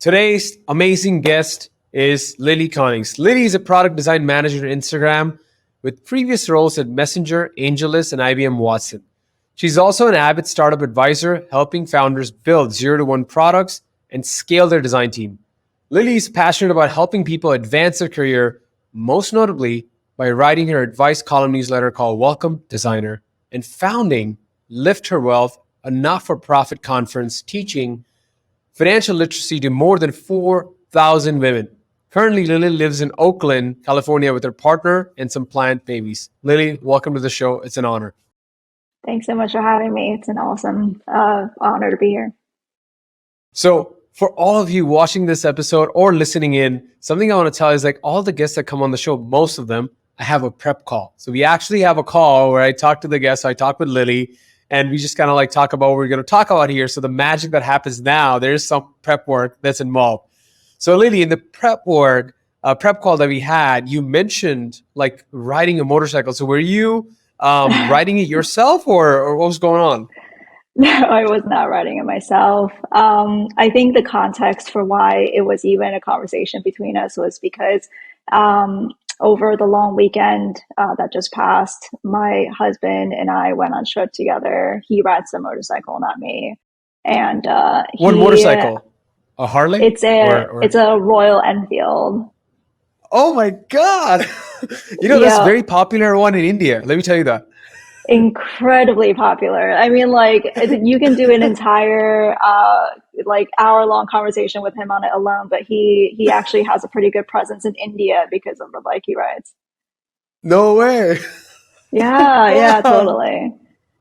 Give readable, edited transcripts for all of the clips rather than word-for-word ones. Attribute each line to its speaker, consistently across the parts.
Speaker 1: Today's amazing guest is Lily Konings. Lily is a product design manager at Instagram with previous roles at Messenger, AngelList, and IBM Watson. She's also an avid startup advisor, helping founders build 0 to 1 products and scale their design team. Lily is passionate about helping people advance their career, most notably by writing her advice column newsletter called Welcome Designer and founding Lift Her Wealth, a not-for-profit conference teaching financial literacy to more than 4,000 women. Currently, Lily lives in Oakland, California with her partner and some planned babies. Lily, welcome to the show. It's an honor.
Speaker 2: Thanks so much for having me. It's an awesome honor to be here.
Speaker 1: So for all of you watching this episode or listening in, something I want to tell you is like all the guests that come on the show, most of them, I have a prep call. So we actually have a call where I talk to the guests. I talk with Lily and we just kind of like talk about what we're going to talk about here. So the magic that happens now, there's some prep work that's involved. So Lily, in the prep call that we had, you mentioned like riding a motorcycle. So were you riding it yourself or what was going on?
Speaker 2: No, I was not writing it myself. I think the context for why it was even a conversation between us was because over the long weekend that just passed, my husband and I went on a trip together. He rides the motorcycle, not me. And
Speaker 1: what motorcycle? A Harley?
Speaker 2: It's a Royal Enfield.
Speaker 1: Oh my God. That's a very popular one in India. Let me tell you that.
Speaker 2: Incredibly popular. I mean, like you can do an entire hour-long conversation with him on it alone, but he actually has a pretty good presence in India because of the bike he rides.
Speaker 1: No way.
Speaker 2: Yeah, totally.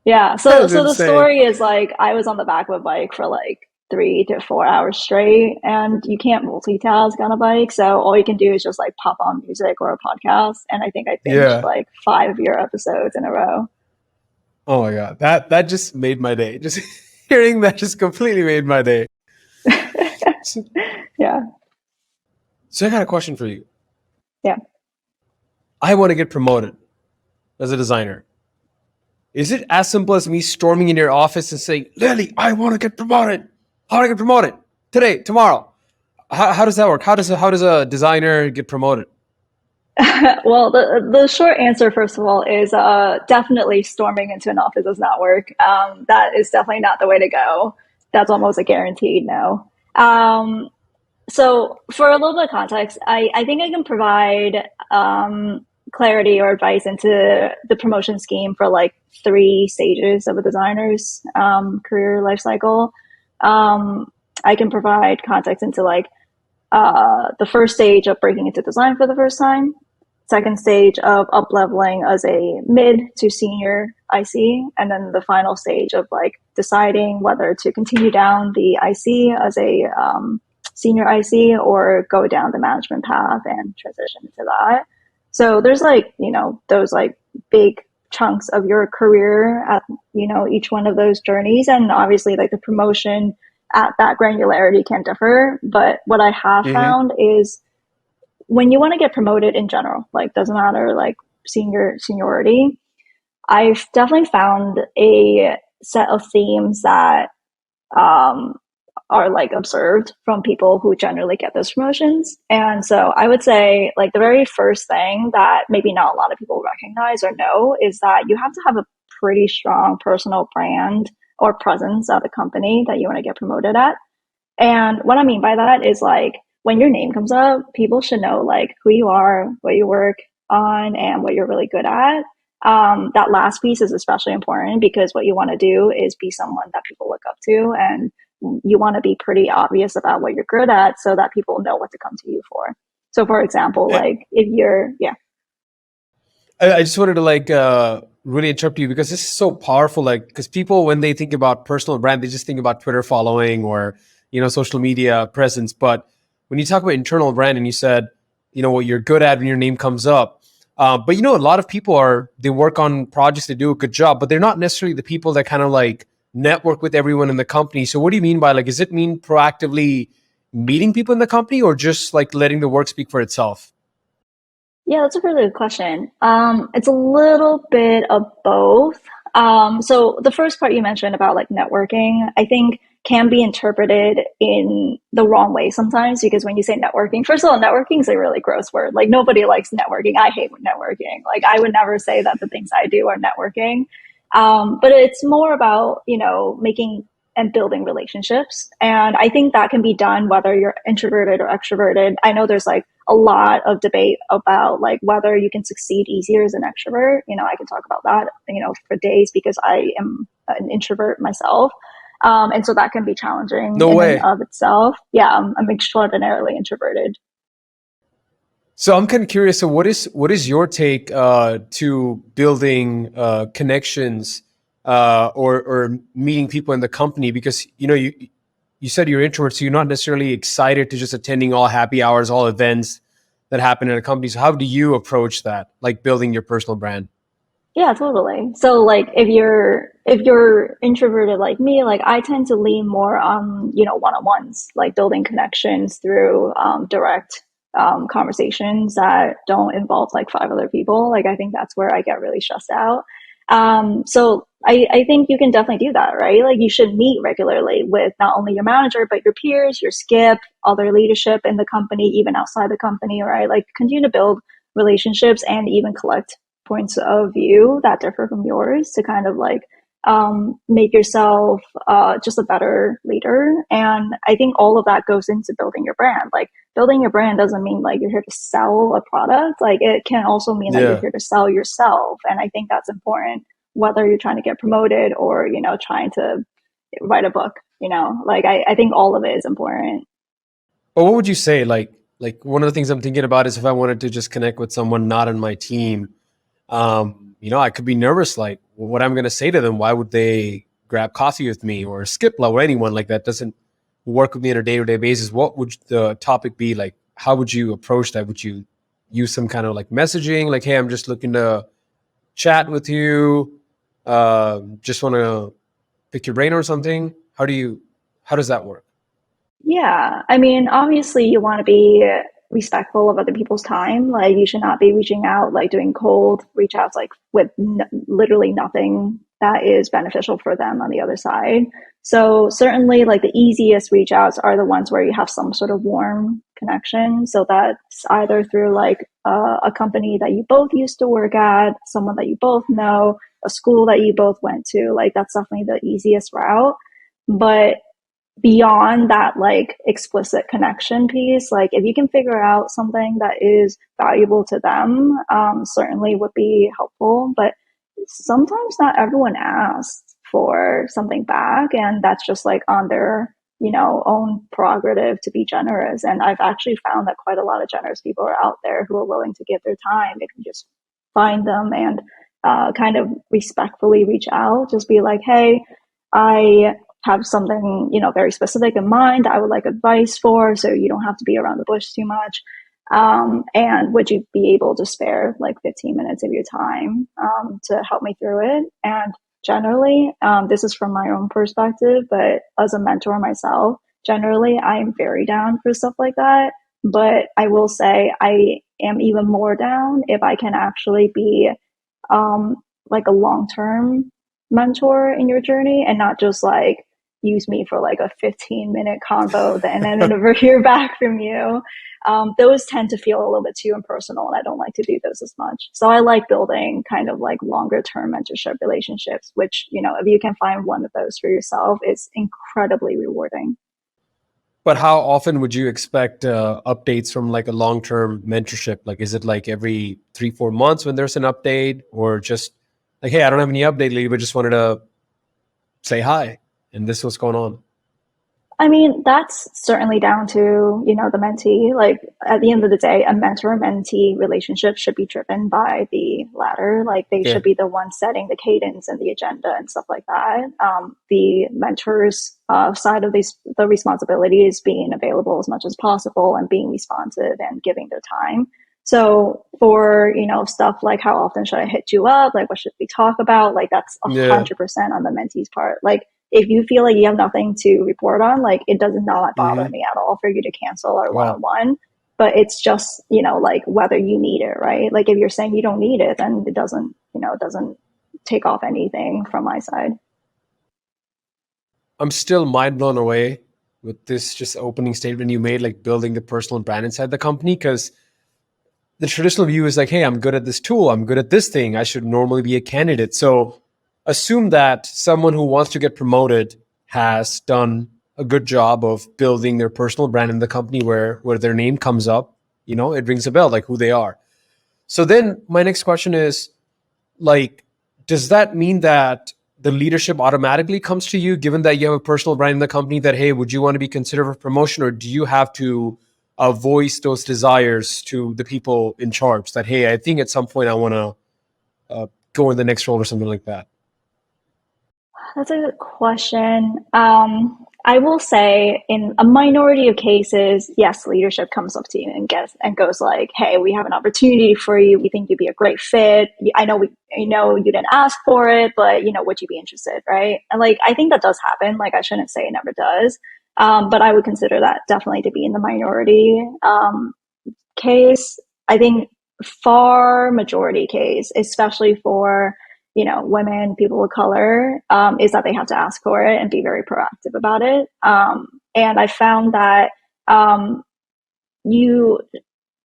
Speaker 2: Yeah. So the
Speaker 1: insane.
Speaker 2: story is like I was on the back of a bike for like 3 to 4 hours straight, and you can't multitask on a bike. So all you can do is just like pop on music or a podcast. And I think I finished like 5 of your episodes in a row.
Speaker 1: Oh my God. That just made my day. Just hearing that just completely made my day.
Speaker 2: Yeah.
Speaker 1: So I got a question for you.
Speaker 2: Yeah.
Speaker 1: I want to get promoted as a designer. Is it as simple as me storming in your office and saying, Lily, I want to get promoted. I want to get promoted today, tomorrow. How does that work? How does a designer get promoted?
Speaker 2: Well, the short answer, first of all, is definitely storming into an office does not work. That is definitely not the way to go. That's almost a guaranteed no. So for a little bit of context, I think I can provide clarity or advice into the promotion scheme for like 3 stages of a designer's career life cycle. I can provide context into like the first stage of breaking into design for the first time, second stage of up-leveling as a mid to senior IC, and then the final stage of like deciding whether to continue down the IC as a senior IC or go down the management path and transition to that. So there's like, those like big chunks of your career at, each one of those journeys. And obviously like the promotion at that granularity can differ. But what I have found is when you want to get promoted in general, like doesn't matter like seniority, I've definitely found a set of themes that are like observed from people who generally get those promotions. And so I would say like the very first thing that maybe not a lot of people recognize or know is that you have to have a pretty strong personal brand or presence at the company that you want to get promoted at. And what I mean by that is like when your name comes up, people should know like who you are, what you work on, and what you're really good at. That last piece is especially important because what you want to do is be someone that people look up to, and you want to be pretty obvious about what you're good at so that people know what to come to you for. So for example, like if you're,
Speaker 1: I just wanted to like really interrupt you because this is so powerful. Like, because people, when they think about personal brand, they just think about Twitter following or, social media presence. But when you talk about internal brand and you said, what you're good at when your name comes up. But a lot of people they work on projects, they do a good job, but they're not necessarily the people that kind of like network with everyone in the company. So what do you mean by like, does it mean proactively meeting people in the company or just like letting the work speak for itself?
Speaker 2: Yeah, that's a really good question. It's a little bit of both. So the first part you mentioned about like networking, I think can be interpreted in the wrong way sometimes, because when you say networking, first of all, networking is a really gross word. Like nobody likes networking. I hate networking. Like I would never say that the things I do are networking. But it's more about, making and building relationships. And I think that can be done whether you're introverted or extroverted. I know there's like a lot of debate about like whether you can succeed easier as an extrovert. I can talk about that, for days, because I am an introvert myself. And so that can be challenging
Speaker 1: No
Speaker 2: in and
Speaker 1: way.
Speaker 2: of itself. Yeah, I'm extraordinarily introverted.
Speaker 1: So I'm kind of curious. So what is your take to building connections or meeting people in the company? Because you said you're introvert, so you're not necessarily excited to just attending all happy hours, all events that happen in a company. So how do you approach that, like building your personal brand?
Speaker 2: Yeah, totally. So like if you're introverted like me, like I tend to lean more on, one-on-ones, like building connections through direct conversations that don't involve like five other people. Like I think that's where I get really stressed out. So I think you can definitely do that, right? Like you should meet regularly with not only your manager, but your peers, your skip, other leadership in the company, even outside the company, right? Like continue to build relationships and even collect points of view that differ from yours to kind of like make yourself just a better leader. And I think all of that goes into building your brand. Like building your brand doesn't mean like you're here to sell a product. Like it can also mean that you're
Speaker 1: Yeah.
Speaker 2: here to sell yourself. And I think that's important, whether you're trying to get promoted or, trying to write a book, like I think all of it is important.
Speaker 1: But what would you say? Like one of the things I'm thinking about is if I wanted to just connect with someone not on my team, I could be nervous, like what I'm going to say to them. Why would they grab coffee with me or skip or anyone like that doesn't work with me on a day-to-day basis? What would the topic be? Like, how would you approach that? Would you use some kind of like messaging? Like, hey, I'm just looking to chat with you. Just want to pick your brain or something. How does that work?
Speaker 2: Yeah, I mean, obviously, you want to be respectful of other people's time. Like, you should not be reaching out, like doing cold reach outs, like with literally nothing that is beneficial for them on the other side. So, certainly, like the easiest reach outs are the ones where you have some sort of warm connection. So, that's either through like a company that you both used to work at, someone that you both know, a school that you both went to. Like, that's definitely the easiest route. But beyond that like explicit connection piece, like if you can figure out something that is valuable to them, certainly would be helpful. But sometimes not everyone asks for something back, and that's just like on their own prerogative to be generous. And I've actually found that quite a lot of generous people are out there who are willing to give their time if you just find them and kind of respectfully reach out. Just be like, hey, I have something, very specific in mind that I would like advice for, so you don't have to be around the bush too much. And would you be able to spare like 15 minutes of your time to help me through it? And generally, this is from my own perspective, but as a mentor myself, generally I'm very down for stuff like that. But I will say I am even more down if I can actually be um, like a long-term mentor in your journey and not just like use me for like a 15-minute convo and then never hear back from you. Those tend to feel a little bit too impersonal, and I don't like to do those as much. So I like building kind of like longer term mentorship relationships, which, if you can find one of those for yourself, it's incredibly rewarding.
Speaker 1: But how often would you expect updates from like a long-term mentorship? Like, is it like every 3, 4 months when there's an update, or just like, hey, I don't have any update lately, but just wanted to say hi and this is what's going on?
Speaker 2: I mean, that's certainly down to, the mentee. Like at the end of the day, a mentor mentee relationship should be driven by the latter. Like they should
Speaker 1: Okay.
Speaker 2: be the ones setting the cadence and the agenda and stuff like that. The mentor's side of the responsibility is being available as much as possible and being responsive and giving their time. So for, stuff like how often should I hit you up? Like what should we talk about? Like that's a
Speaker 1: Yeah.
Speaker 2: 100% on the mentee's part. Like if you feel like you have nothing to report on, like it does not bother
Speaker 1: Hmm.
Speaker 2: me at all for you to cancel our one on
Speaker 1: Wow.
Speaker 2: one. But it's just, like whether you need it, right? Like if you're saying you don't need it, then it doesn't take off anything from my side.
Speaker 1: I'm still mind blown away with this just opening statement you made, like building the personal brand inside the company. Because the traditional view is like, hey, I'm good at this tool, I'm good at this thing, I should normally be a candidate. So assume that someone who wants to get promoted has done a good job of building their personal brand in the company where their name comes up, it rings a bell, like who they are. So then my next question is, like, does that mean that the leadership automatically comes to you, given that you have a personal brand in the company, that, hey, would you want to be considered for promotion, or do you have to voice those desires to the people in charge that, hey, I think at some point I want to go in the next role or something like that?
Speaker 2: That's a good question. I will say in a minority of cases, yes, leadership comes up to you and goes like, "Hey, we have an opportunity for you. We think you'd be a great fit. I know you didn't ask for it, but would you be interested?" Right? And like, I think that does happen. Like, I shouldn't say it never does, but I would consider that definitely to be in the minority case. I think far majority case, especially for women, people of color, is that they have to ask for it and be very proactive about it. And I found that you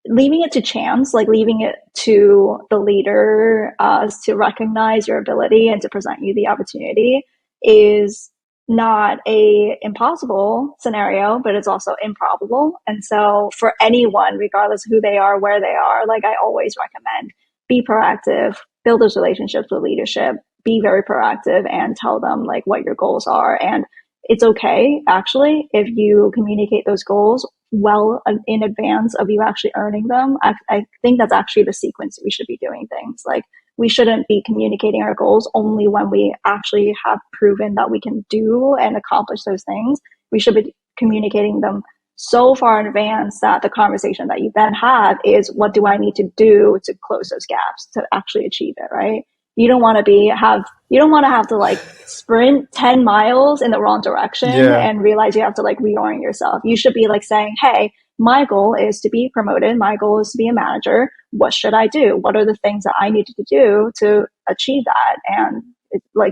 Speaker 2: leaving it to chance, like leaving it to the leader to recognize your ability and to present you the opportunity, is not a impossible scenario, but it's also improbable. And so for anyone, regardless of who they are, where they are, like, I always recommend be proactive, build those relationships with leadership, be very proactive and tell them like what your goals are. And it's okay, actually, if you communicate those goals well in advance of you actually earning them. I think that's actually the sequence we should be doing things. Like, we shouldn't be communicating our goals only when we actually have proven that we can do and accomplish those things. We should be communicating them so far in advance that the conversation that you then have is, what do I need to do to close those gaps to actually achieve it, right? You don't want to have to like sprint 10 miles in the wrong direction
Speaker 1: Yeah.
Speaker 2: and realize you have to like reorient yourself. You should be like saying, "Hey, my goal is to be promoted. My goal is to be a manager. What should I do? What are the things that I need to do to achieve that?" And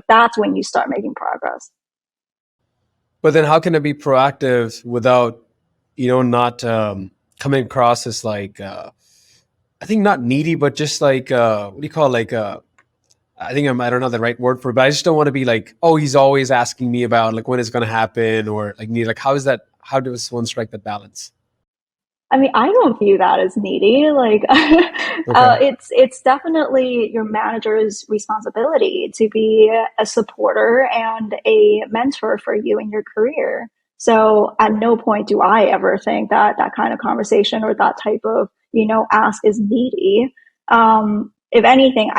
Speaker 2: that's when you start making progress.
Speaker 1: But then how can I be proactive without, not coming across as like, I think not needy, but just like, what do you call it? Like, I don't know the right word for it, but I just don't want to be like, oh, he's always asking me about like when it's going to happen, or like need, like, how does one strike that balance?
Speaker 2: I mean, I don't view that as needy. Like,
Speaker 1: Okay.
Speaker 2: it's definitely your manager's responsibility to be a supporter and a mentor for you in your career. So at no point do I ever think that that kind of conversation or that type of ask is needy. If anything,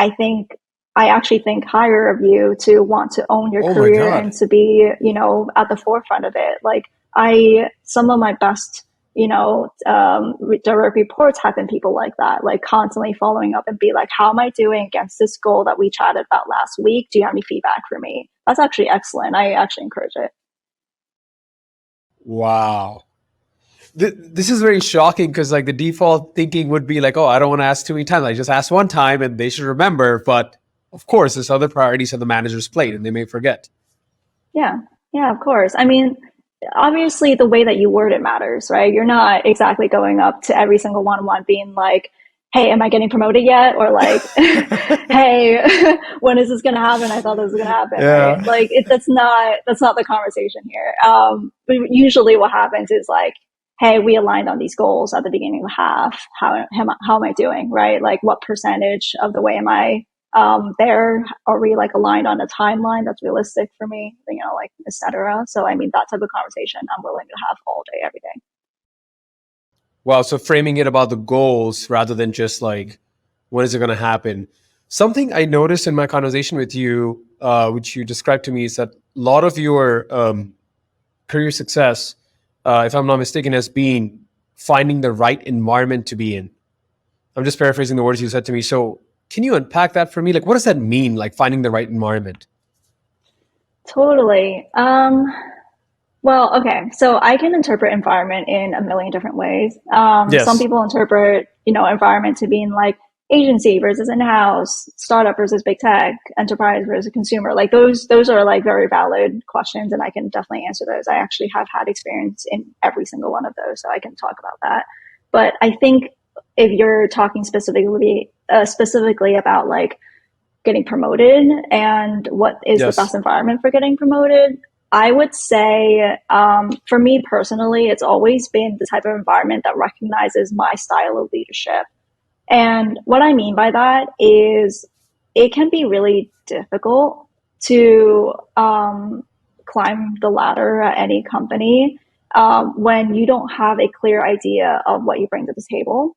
Speaker 2: I actually think higher of you to want to own your
Speaker 1: Oh my
Speaker 2: career and
Speaker 1: God.
Speaker 2: to be at the forefront of it. Like, some of my best direct reports have been people like that, like constantly following up and be like, "How am I doing against this goal that we chatted about last week? Do you have any feedback for me?" That's actually excellent. I actually encourage it.
Speaker 1: Wow. This is very shocking because like the default thinking would be like, oh, I don't want to ask too many times. I just ask one time and they should remember. But of course, there's other priorities on the manager's plate and they may forget.
Speaker 2: Yeah. Yeah, of course. I mean, obviously the way that you word it matters, right? You're not exactly going up to every single one-on-one being like, "Hey, am I getting promoted yet?" Or like, "Hey, when is this going to happen? I thought this was going to happen," right?
Speaker 1: Yeah.
Speaker 2: Like, that's not the conversation here. But usually what happens is like, "Hey, we aligned on these goals at the beginning of the half. How am I doing?" Right? Like, what percentage of the way am I there? Are we like aligned on a timeline that's realistic for me, like, etc. So I mean, that type of conversation I'm willing to have all day, every day.
Speaker 1: Wow. So framing it about the goals rather than just like, when is it going to happen? Something I noticed in my conversation with you, which you described to me, is that a lot of your career success, if I'm not mistaken, has been finding the right environment to be in. I'm just paraphrasing the words you said to me. So can you unpack that for me? Like, what does that mean? Like finding the right environment?
Speaker 2: Totally. Well, okay. So I can interpret environment in a million different ways. Some
Speaker 1: Yes.
Speaker 2: people interpret, environment to being like agency versus in-house, startup versus big tech, enterprise versus consumer. Like those are like very valid questions, and I can definitely answer those. I actually have had experience in every single one of those, so I can talk about that. But I think if you're talking specifically about like getting promoted and what is the
Speaker 1: Yes.
Speaker 2: best environment for getting promoted, I would say, for me personally, it's always been the type of environment that recognizes my style of leadership. And what I mean by that is it can be really difficult to climb the ladder at any company when you don't have a clear idea of what you bring to the table.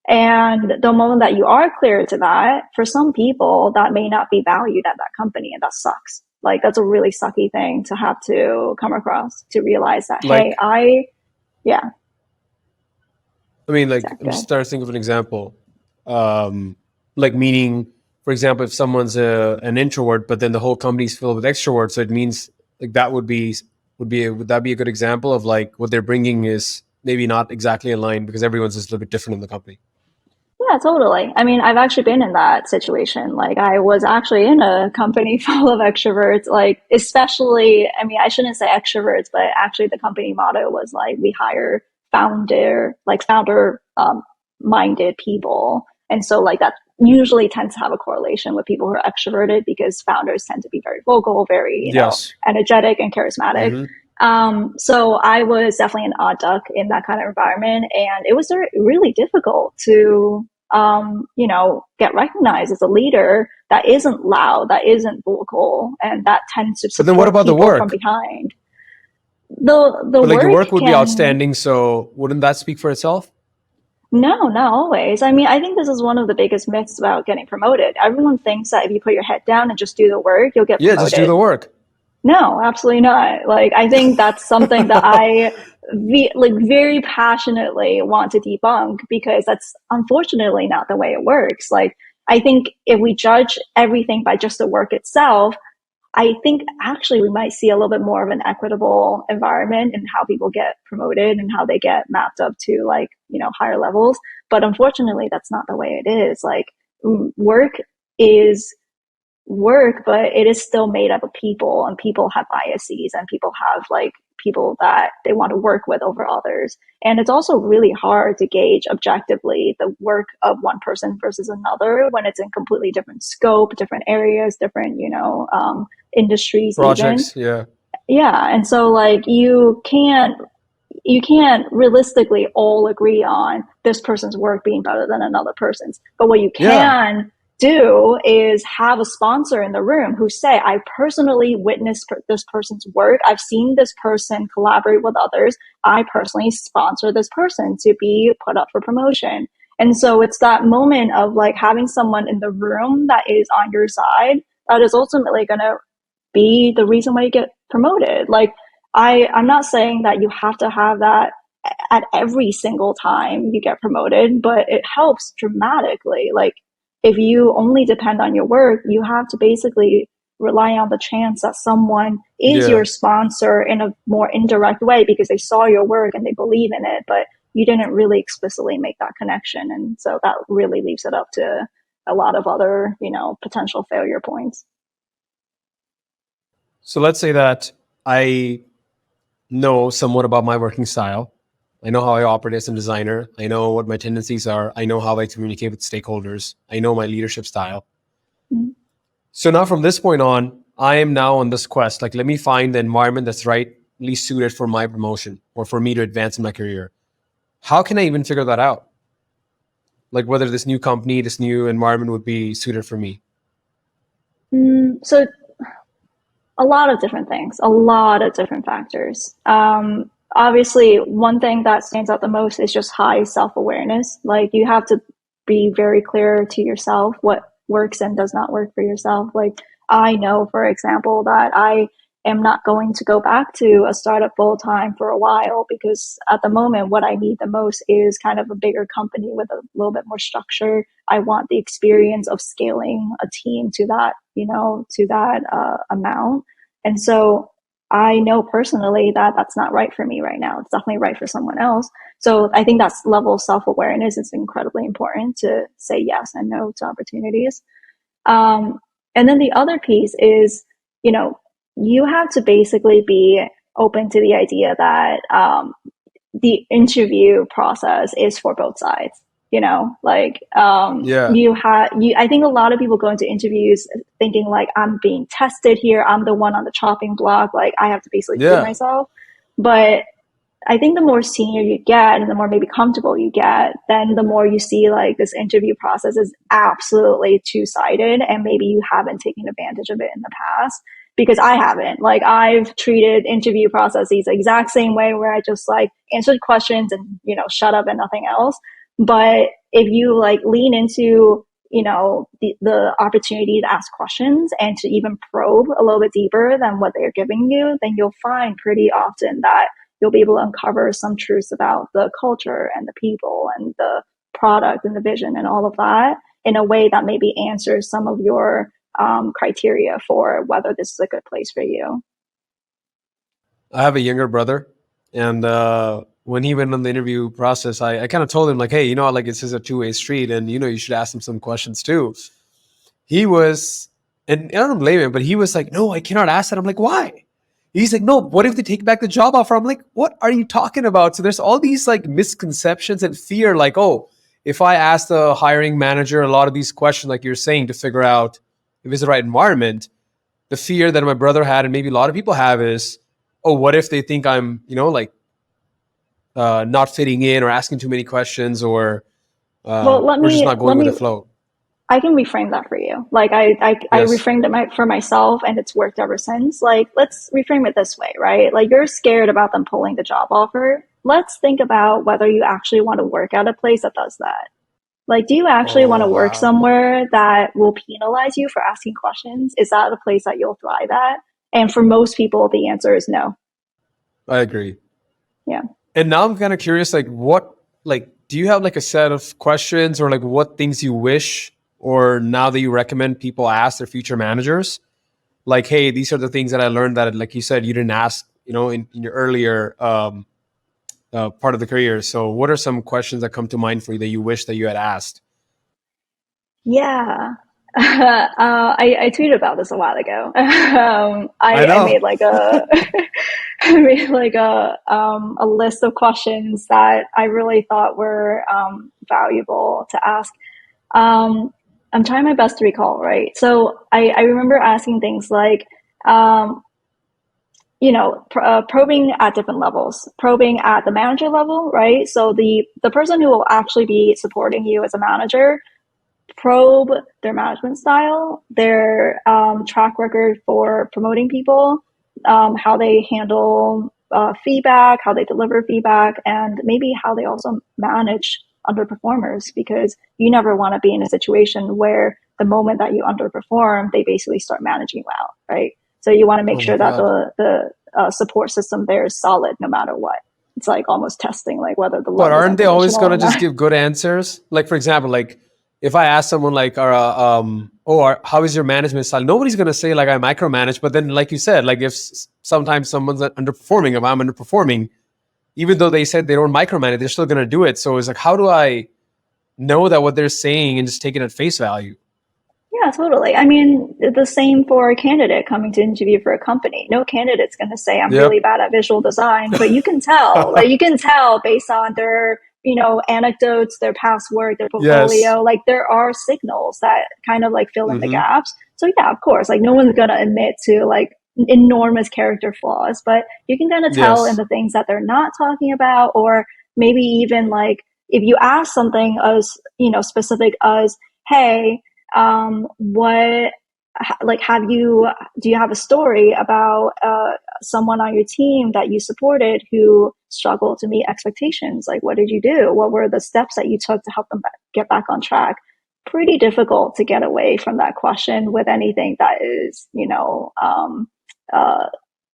Speaker 2: And the moment that you are clear to that, for some people, that may not be valued at that company, and that sucks. Like, that's a really sucky thing to have to come across, to realize that, hey,
Speaker 1: Like,
Speaker 2: yeah,
Speaker 1: I mean, like, I'm just
Speaker 2: exactly.
Speaker 1: trying to think of an example. Like, meaning, for example, if someone's an introvert, but then the whole company's filled with extroverts, so it means like that would that be a good example of like what they're bringing is maybe not exactly aligned because everyone's just a little bit different in the company.
Speaker 2: Yeah, totally. I mean, I've actually been in that situation. Like, I was actually in a company full of extroverts, like, especially, I mean, I shouldn't say extroverts, but actually the company motto was like, we hire founder minded people. And so, like, that usually tends to have a correlation with people who are extroverted because founders tend to be very vocal, very,
Speaker 1: Yes.
Speaker 2: energetic and charismatic.
Speaker 1: Hmm.
Speaker 2: So I was definitely an odd duck in that kind of environment, and it was really difficult to get recognized as a leader that isn't loud, that isn't vocal, and that tends to
Speaker 1: But then what
Speaker 2: support
Speaker 1: about the
Speaker 2: people from
Speaker 1: work?
Speaker 2: behind. The
Speaker 1: But like your
Speaker 2: work
Speaker 1: work would be
Speaker 2: can
Speaker 1: outstanding, so wouldn't that speak for itself?
Speaker 2: No, not always. I mean, I think this is one of the biggest myths about getting promoted. Everyone thinks that if you put your head down and just do the work, you'll get
Speaker 1: Yeah, just do the
Speaker 2: promoted.
Speaker 1: work.
Speaker 2: No, absolutely not. Like, I think that's something that like very passionately want to debunk because that's unfortunately not the way it works. Like, I think if we judge everything by just the work itself, I think actually we might see a little bit more of an equitable environment in how people get promoted and how they get mapped up to like, higher levels. But unfortunately, that's not the way it is. Like, work is work, but it is still made up of people, and people have biases, and people have like people that they want to work with over others. And it's also really hard to gauge objectively the work of one person versus another when it's in completely different scope, different areas, different, industries even.
Speaker 1: Projects, yeah.
Speaker 2: Yeah. And so like you can't realistically all agree on this person's work being better than another person's. But what you
Speaker 1: Yeah.
Speaker 2: can do is have a sponsor in the room who say, I personally witnessed this person's work. I've seen this person collaborate with others. I personally sponsor this person to be put up for promotion. And so it's that moment of like having someone in the room that is on your side that is ultimately going to be the reason why you get promoted. Like, I'm not saying that you have to have that at every single time you get promoted, but it helps dramatically. Like, if you only depend on your work, you have to basically rely on the chance that someone is
Speaker 1: Yeah.
Speaker 2: your sponsor in a more indirect way because they saw your work and they believe in it, but you didn't really explicitly make that connection. And so that really leaves it up to a lot of other, potential failure points.
Speaker 1: So let's say that I know somewhat about my working style. I know how I operate as a designer. I know what my tendencies are. I know how I communicate with stakeholders. I know my leadership style.
Speaker 2: Mhm.
Speaker 1: So now from this point on, I am now on this quest. Like, let me find the environment that's rightly suited for my promotion or for me to advance in my career. How can I even figure that out? Like whether this new company, this new environment would be suited for me.
Speaker 2: So a lot of different things, a lot of different factors. Obviously, one thing that stands out the most is just high self awareness. Like, you have to be very clear to yourself what works and does not work for yourself. Like, I know, for example, that I am not going to go back to a startup full time for a while because at the moment, what I need the most is kind of a bigger company with a little bit more structure. I want the experience of scaling a team to that, amount. And so I know personally that that's not right for me right now. It's definitely right for someone else. So I think that's level of self-awareness is incredibly important to say yes and no to opportunities. And then the other piece is, you know, you have to basically be open to the idea that the interview process is for both sides. You know, like
Speaker 1: Yeah.
Speaker 2: you I think a lot of people go into interviews thinking like I'm being tested here, I'm the one on the chopping block, like I have to basically prove
Speaker 1: Yeah.
Speaker 2: myself. But I think the more senior you get and the more maybe comfortable you get, then the more you see like this interview process is absolutely two-sided and maybe you haven't taken advantage of it in the past. Because I haven't. Like I've treated interview processes the exact same way where I just like answered questions and, you know, shut up and nothing else. But if you like lean into, you know, the opportunity to ask questions and to even probe a little bit deeper than what they're giving you, then you'll find pretty often that you'll be able to uncover some truths about the culture and the people and the product and the vision and all of that in a way that maybe answers some of your criteria for whether this is a good place for you.
Speaker 1: I have a younger brother, and when he went on the interview process, I kind of told him like, hey, you know, like this is a two-way street, and you know, you should ask him some questions too. He was, and I don't blame him, but he was like, no, I cannot ask that. I'm like, why? He's like, no, what if they take back the job offer? I'm like, what are you talking about? So there's all these like misconceptions and fear, like, oh, if I ask the hiring manager a lot of these questions, like you're saying, to figure out if it's the right environment, the fear that my brother had and maybe a lot of people have is, oh, what if they think I'm, you know, like not fitting in or asking too many questions
Speaker 2: Well,
Speaker 1: or just not
Speaker 2: let
Speaker 1: going with the
Speaker 2: me
Speaker 1: flow.
Speaker 2: I can reframe that for you. Like I
Speaker 1: Yes.
Speaker 2: reframed it for myself and it's worked ever since. Like let's reframe it this way, right? Like you're scared about them pulling the job offer. Let's think about whether you actually want to work at a place that does that. Like, do you actually want
Speaker 1: Oh,
Speaker 2: to work
Speaker 1: wow.
Speaker 2: somewhere that will penalize you for asking questions? Is that a place that you'll thrive at? And for most people, the answer is no.
Speaker 1: I agree.
Speaker 2: Yeah.
Speaker 1: And now I'm kind of curious, like, like, do you have like a set of questions or like what things you wish or now that you recommend people ask their future managers? Like, hey, these are the things that I learned that, like you said, you didn't ask, you know, in your earlier part of the career. So, what are some questions that come to mind for you that you wish that you had asked?
Speaker 2: Yeah. I tweeted about this a while ago.
Speaker 1: I
Speaker 2: I made
Speaker 1: know.
Speaker 2: like a I made like a list of questions that I really thought were valuable to ask. Um, I'm trying my best to recall, right? So I remember asking things like, um, you know, probing at different levels, probing at the manager level, right? So the person who will actually be supporting you as a manager, probe their management style, their track record for promoting people, how they handle feedback, how they deliver feedback, and maybe how they also manage underperformers. Because you never want to be in a situation where the moment that you underperform, they basically start managing you out, right? So you want to make
Speaker 1: Oh my
Speaker 2: sure that
Speaker 1: God.
Speaker 2: the support system there is solid no matter what. It's like almost testing like whether the
Speaker 1: But
Speaker 2: love is
Speaker 1: aren't they always
Speaker 2: unconditional
Speaker 1: going to
Speaker 2: or
Speaker 1: just
Speaker 2: not.
Speaker 1: give good answers? Like, for example, like if I ask someone like, how is your management style? Nobody's going to say like I micromanage. But then, like you said, like if sometimes someone's underperforming, if I'm underperforming, even though they said they don't micromanage, they're still going to do it. So it's like, how do I know that what they're saying and just take it at face value?
Speaker 2: Yeah, totally. I mean, the same for a candidate coming to interview for a company. No candidate's going to say, I'm really
Speaker 1: Yep.
Speaker 2: bad at visual design, but you can tell, like, you can tell based on their, you know, anecdotes, their past work, their
Speaker 1: Yes.
Speaker 2: portfolio. Like, there are signals that kind of like fill in the
Speaker 1: Hmm.
Speaker 2: gaps. So, yeah, of course, like, no one's going to admit to like enormous character flaws, but you can kind of tell in
Speaker 1: Yes.
Speaker 2: the things that they're not talking about, or maybe even like if you ask something as, you know, specific as, hey, what like do you have a story about someone on your team that you supported who struggled to meet expectations? Like what did you do? What were the steps that you took to help them get back on track? Pretty difficult to get away from that question with anything that is, you know, uh,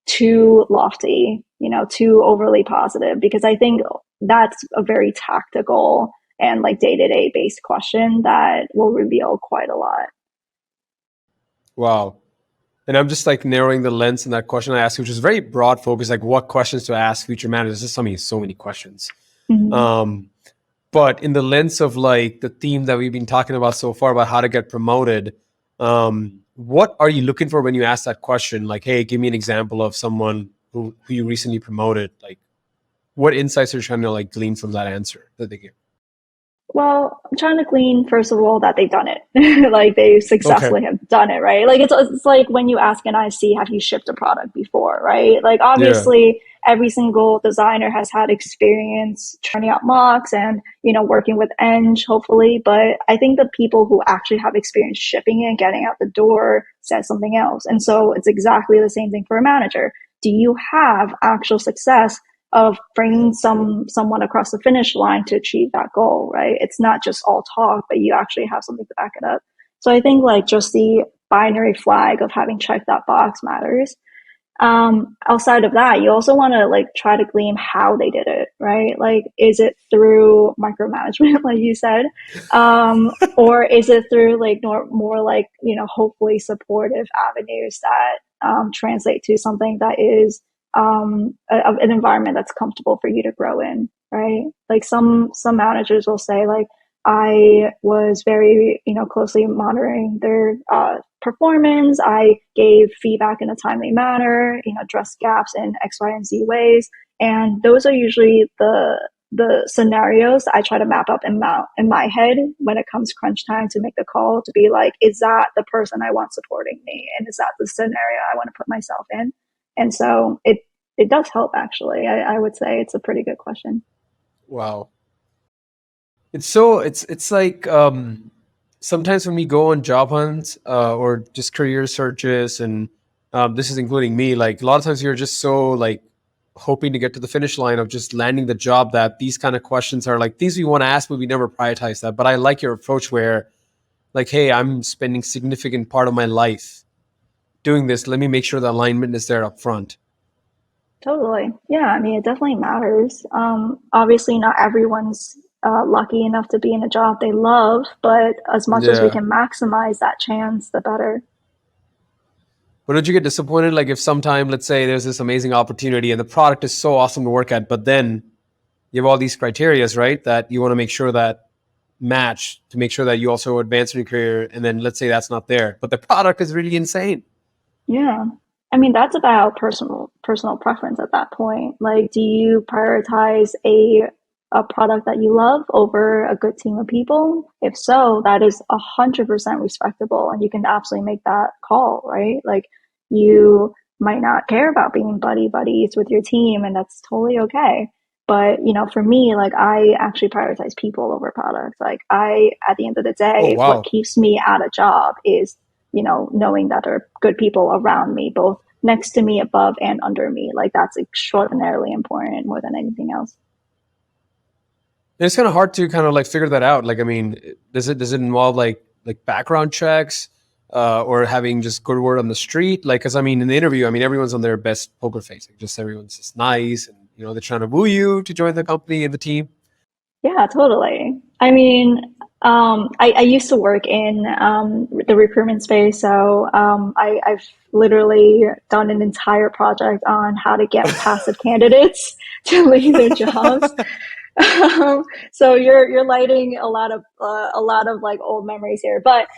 Speaker 2: too lofty, you know, too overly positive, because I think that's a very tactical and like day to day based question that will reveal quite a lot.
Speaker 1: Wow. And I'm just like narrowing the lens in that question I asked, which is very broad focus, like what questions to ask future managers. There's so many questions.
Speaker 2: Mhm.
Speaker 1: But in the lens of like the theme that we've been talking about so far about how to get promoted, what are you looking for when you ask that question? Like, hey, give me an example of someone who you recently promoted. Like, what insights are you trying to like glean from that answer that they give?
Speaker 2: Well, I'm trying to glean, first of all, that they've done it. Like they
Speaker 1: Okay.
Speaker 2: successfully have done it, right? Like it's like when you ask an IC, have you shipped a product before, right? Like
Speaker 1: Yeah.
Speaker 2: obviously every single designer has had experience trying out mocks and, working with Eng, hopefully. But I think the people who actually have experience shipping it and getting out the door says something else. And so it's exactly the same thing for a manager. Do you have actual success of bringing someone across the finish line to achieve that goal, right? It's not just all talk, but you actually have something to back it up. So I think like just the binary flag of having checked that box matters. Outside of that, you also want to like try to glean how they did it, right? Like, is it through micromanagement, like you said, or is it through like more like hopefully supportive avenues that translate to something that is an environment that's comfortable for you to grow in, right? Like some managers will say like, I was very, closely monitoring their performance. I gave feedback in a timely manner, addressed gaps in X, Y, and Z ways. And those are usually the scenarios I try to map up in my head when it comes crunch time to make the call to be like, is that the person I want supporting me? And is that the scenario I want to put myself in? And so it does help actually. I would say it's a pretty good question.
Speaker 1: Wow. It's like sometimes when we go on job hunts or just career searches, and this is including me, like a lot of times you're just so like hoping to get to the finish line of just landing the job that these kind of questions are like things we want to ask, but we never prioritize that. But I like your approach where like, hey, I'm spending significant part of my life doing this. Let me make sure the alignment is there up front.
Speaker 2: Totally. Yeah, I mean, it definitely matters. Obviously, not everyone's lucky enough to be in a job they love, but as much as we
Speaker 1: Yeah.
Speaker 2: can maximize that chance, the better.
Speaker 1: But don't you get disappointed? Like if sometime, let's say there's this amazing opportunity and the product is so awesome to work at, but then you have all these criterias, right? That you want to make sure that match to make sure that you also advance in your career. And then let's say that's not there, but the product is really insane.
Speaker 2: Yeah. I mean, that's about personal preference at that point. Like, do you prioritize a product that you love over a good team of people? If so, that is 100% respectable, and you can absolutely make that call, right? Like, you might not care about being buddies with your team, and that's totally okay. But for me, like I actually prioritize people over products. Like at the end of the
Speaker 1: Oh,
Speaker 2: day, what
Speaker 1: wow.
Speaker 2: keeps me at a job is knowing that there are good people around me, both next to me, above, and under me. Like that's extraordinarily important more than anything else.
Speaker 1: And it's kind of hard to kind of like figure that out. Like, I mean, does it involve like background checks or having just good word on the street? Like, because I mean, in the interview, I mean, everyone's on their best poker face. Like, just everyone's just nice, and they're trying to woo you to join the company and the team.
Speaker 2: Yeah, totally. I mean, I used to work in the recruitment space, so I've literally done an entire project on how to get passive candidates to leave their jobs. So you're lighting a lot of like old memories here, but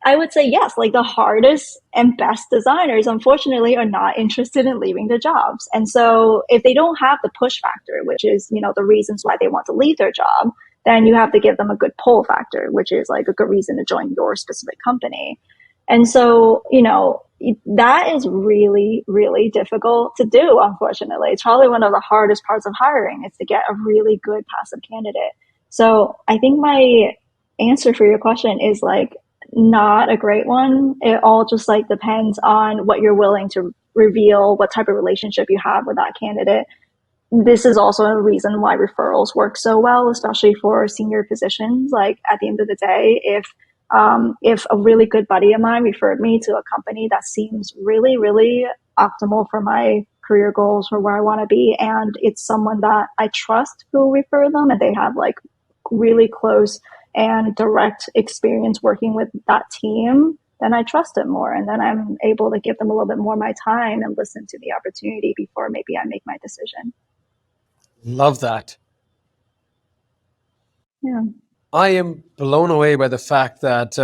Speaker 2: I would say yes. Like the hardest and best designers, unfortunately, are not interested in leaving their jobs, and so if they don't have the push factor, which is the reasons why they want to leave their job, then you have to give them a good pull factor, which is like a good reason to join your specific company. And so, that is really, really difficult to do, unfortunately. It's probably one of the hardest parts of hiring is to get a really good passive candidate. So I think my answer for your question is like not a great one. It all just like depends on what you're willing to reveal, what type of relationship you have with that candidate. This is also a reason why referrals work so well, especially for senior positions. Like at the end of the day, if a really good buddy of mine referred me to a company that seems really, really optimal for my career goals for where I want to be, and it's someone that I trust who refer them, and they have like really close and direct experience working with that team, then I trust it more. And then I'm able to give them a little bit more of my time and listen to the opportunity before maybe I make my decision.
Speaker 1: Love that.
Speaker 2: Yeah.
Speaker 1: I am blown away by the fact that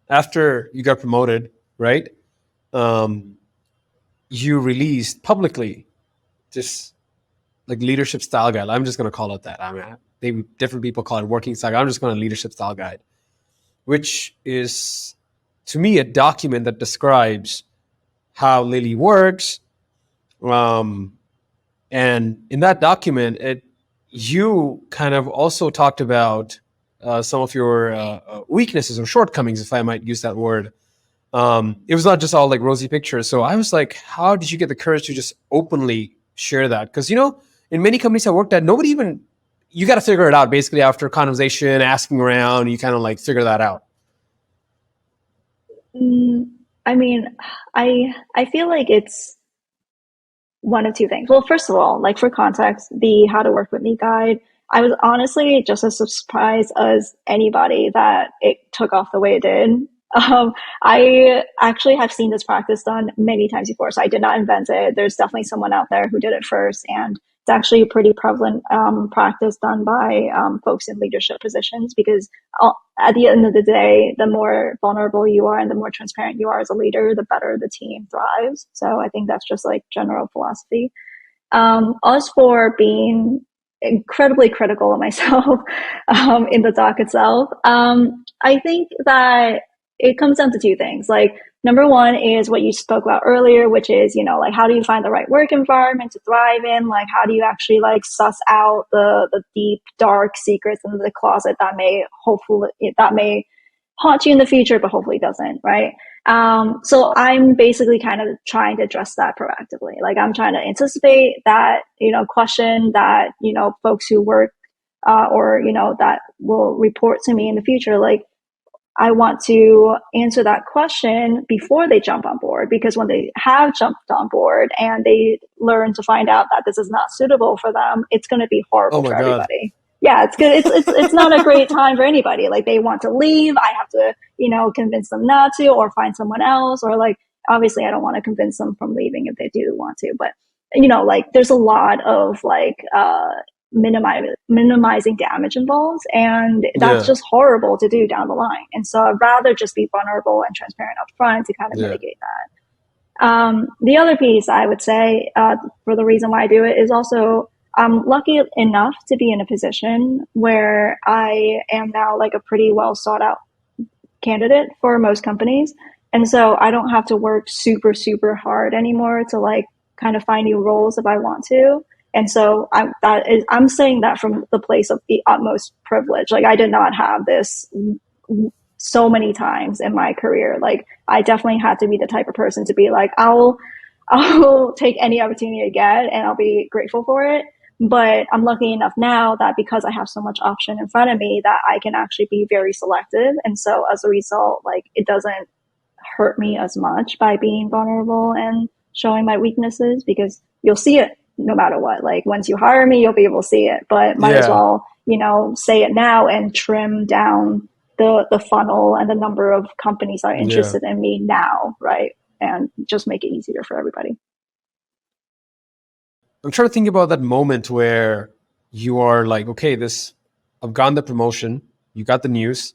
Speaker 1: after you got promoted, right? You released publicly this like leadership style guide. I'm just going to call it that. I mean, maybe different people call it working style guide. I'm just going to leadership style guide, which is to me a document that describes how Lily works. And in that document, you kind of also talked about some of your weaknesses or shortcomings, if I might use that word. It was not just all like rosy pictures. So I was like, how did you get the courage to just openly share that? Because, you know, in many companies I worked at, nobody even, you got to figure it out basically after conversation, asking around, you kind of like figure that out.
Speaker 2: I mean, I feel like it's one of two things. Well, first of all, like for context, the How to Work With Me guide, I was honestly just as surprised as anybody that it took off the way it did. I actually have seen this practice done many times before, so I did not invent it. There's definitely someone out there who did it first, and it's actually a pretty prevalent practice done by folks in leadership positions because at the end of the day, the more vulnerable you are and the more transparent you are as a leader, the better the team thrives. So I think that's just like general philosophy. As for being incredibly critical of myself in the doc itself, I think that it comes down to two things. Like, number one is what you spoke about earlier, which is, you know, like how do you find the right work environment to thrive in? Like, how do you actually like suss out the deep, dark secrets in the closet that may haunt you in the future, but hopefully doesn't, right? So I'm basically kind of trying to address that proactively. Like I'm trying to anticipate that, you know, question that, you know, folks who work or, you know, that will report to me in the future, like, I want to answer that question before they jump on board, because when they have jumped on board and they learn to find out that this is not suitable for them, it's going to be
Speaker 1: Oh
Speaker 2: horrible
Speaker 1: my
Speaker 2: for
Speaker 1: God.
Speaker 2: everybody. Yeah, it's good. It's not a great time for anybody. Like they want to leave. I have to, you know, convince them not to or find someone else, or like, obviously I don't want to convince them from leaving if they do want to, but you know, like there's a lot of like, minimizing damage involved, and that's
Speaker 1: Yeah.
Speaker 2: just horrible to do down the line. And so I'd rather just be vulnerable and transparent up front to kind of
Speaker 1: Yeah.
Speaker 2: mitigate that. The other piece I would say, for the reason why I do it is also I'm lucky enough to be in a position where I am now like a pretty well sought out candidate for most companies. And so I don't have to work super, super hard anymore to like kind of find new roles if I want to. And so I'm saying that from the place of the utmost privilege. Like I did not have this so many times in my career. Like I definitely had to be the type of person to be like, I'll take any opportunity I get and I'll be grateful for it. But I'm lucky enough now that because I have so much option in front of me that I can actually be very selective. And so as a result, like it doesn't hurt me as much by being vulnerable and showing my weaknesses, because you'll see it no matter what. Like once you hire me, you'll be able to see it, but might as
Speaker 1: Yeah.
Speaker 2: well, you know, say it now and trim down the funnel and the number of companies that are
Speaker 1: Yeah.
Speaker 2: interested in me now, right? And just make it easier for everybody.
Speaker 1: I'm trying to think about that moment where you are like, okay, I've gotten the promotion, you got the news,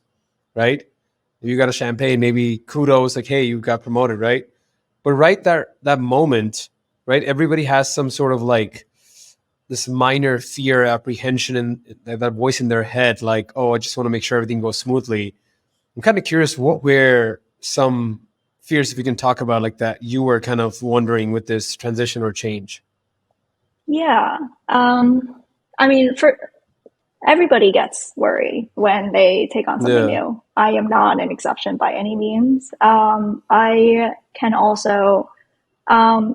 Speaker 1: right? You got a champagne, maybe kudos, like, hey, you got promoted, right? But right there, that moment, right? Everybody has some sort of like this minor fear, apprehension, and that voice in their head, like, oh, I just want to make sure everything goes smoothly. I'm kind of curious, what were some fears, if you can talk about like that, you were kind of wondering with this transition or change?
Speaker 2: Yeah. I mean, for everybody gets worried when they take on something
Speaker 1: Yeah.
Speaker 2: new. I am not an exception by any means. I can also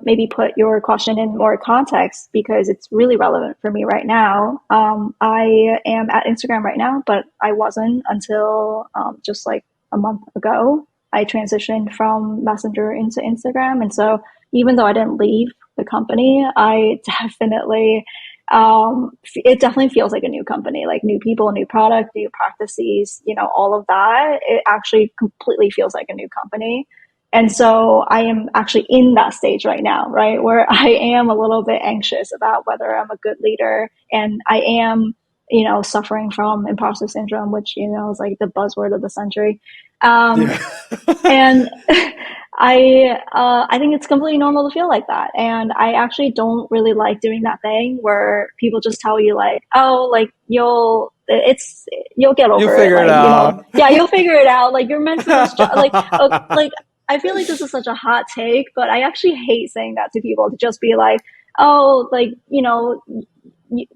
Speaker 2: maybe put your question in more context because it's really relevant for me right now. I am at Instagram right now, but I wasn't until just like a month ago. I transitioned from Messenger into Instagram. And so even though I didn't leave the company, I definitely it definitely feels like a new company, like new people, new product, new practices, all of that. It actually completely feels like a new company. And so I am actually in that stage right now, right? Where I am a little bit anxious about whether I'm a good leader, and I am, suffering from imposter syndrome, which, is like the buzzword of the century.
Speaker 1: Yeah.
Speaker 2: And I think it's completely normal to feel like that. And I actually don't really like doing that thing where people just tell you like, oh, like you'll get
Speaker 1: You
Speaker 2: over it.
Speaker 1: figure it
Speaker 2: Like,
Speaker 1: out.
Speaker 2: yeah, you'll figure it out. Like you're meant for this job. Like I feel like this is such a hot take, but I actually hate saying that to people, to just be like, oh, like,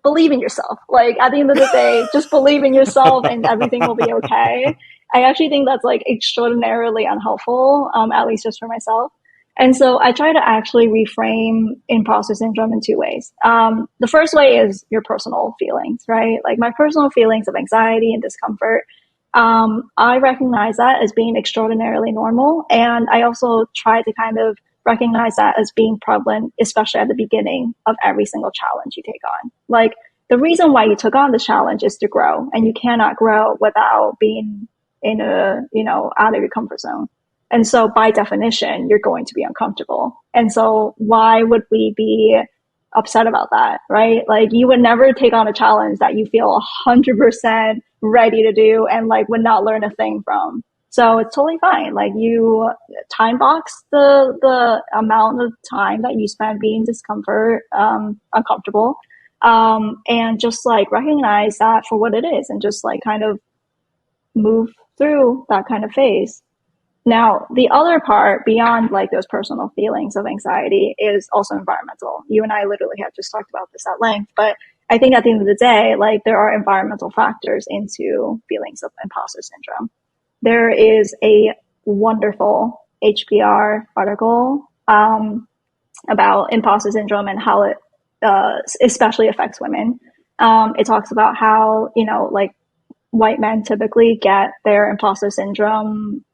Speaker 2: believe in yourself. Like at the end of the day, just believe in yourself and everything will be okay. I actually think that's like extraordinarily unhelpful, at least just for myself. And so I try to actually reframe imposter syndrome in two ways. The first way is your personal feelings, right? Like my personal feelings of anxiety and discomfort. I recognize that as being extraordinarily normal. And I also try to kind of recognize that as being prevalent, especially at the beginning of every single challenge you take on. Like the reason why you took on the challenge is to grow, and you cannot grow without being out of your comfort zone. And so by definition, you're going to be uncomfortable. And so why would we be upset about that, right? Like you would never take on a challenge that you feel 100% ready to do and like would not learn a thing from. So it's totally fine. Like you time box the amount of time that you spend being uncomfortable, and just like recognize that for what it is, and just like kind of move through that kind of phase. Now, the other part beyond like those personal feelings of anxiety is also environmental. You and I literally have just talked about this at length, but I think at the end of the day, like there are environmental factors into feelings of imposter syndrome. There is a wonderful HBR article about imposter syndrome and how it especially affects women. It talks about how, like white men typically get their imposter syndrome